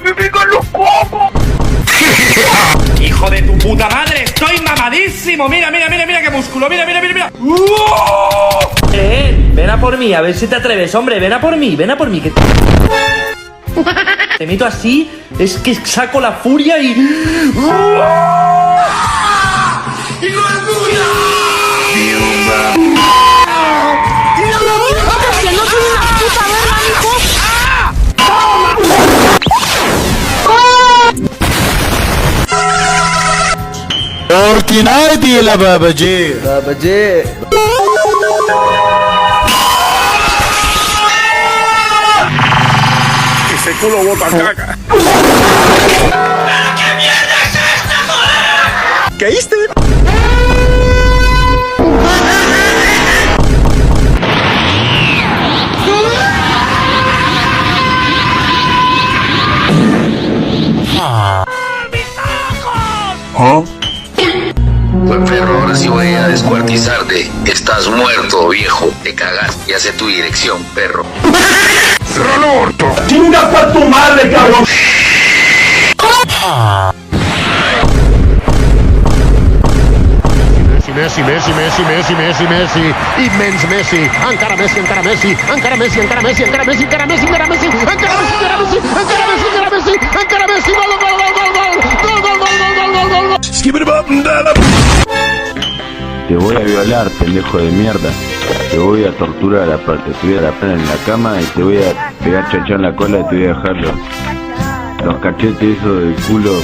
¡Me pican los cocos! ¡Hijo de tu puta madre! ¡Estoy mamadísimo! ¡Mira, mira, mira, mira qué músculo! ¡Mira, mira, mira, mira! Ven a por mí, a ver si te atreves, hombre. Ven a por mí, que te meto así, es que saco la furia y... और किनारे दिए ला बाबा जी Ese culo bota caca. ¿Qué mierda es esta, joder? ¿Caíste? Pues perro, ahora sí voy a descuartizarte. Estás muerto, viejo. Te cagas. Ya sé tu dirección, perro. ¡Cierra el orto! ¡Chinga pa' tu madre, cabrón! Messi, immens Messi, encara Messi, encara Messi, encara Messi, encara Messi, encara Messi, encara Messi, encara Messi, encara Messi, encara Messi, encara Messi, encara Messi, encara Messi, gol, gol, gol, gol, gol, gol, gol, gol, gol. Te voy a violar, pendejo de mierda. Te voy a torturar aparte. Te voy a dar en la cama y te voy a pegar chacha en la cola y te voy a dejar los cachetes esos del culo.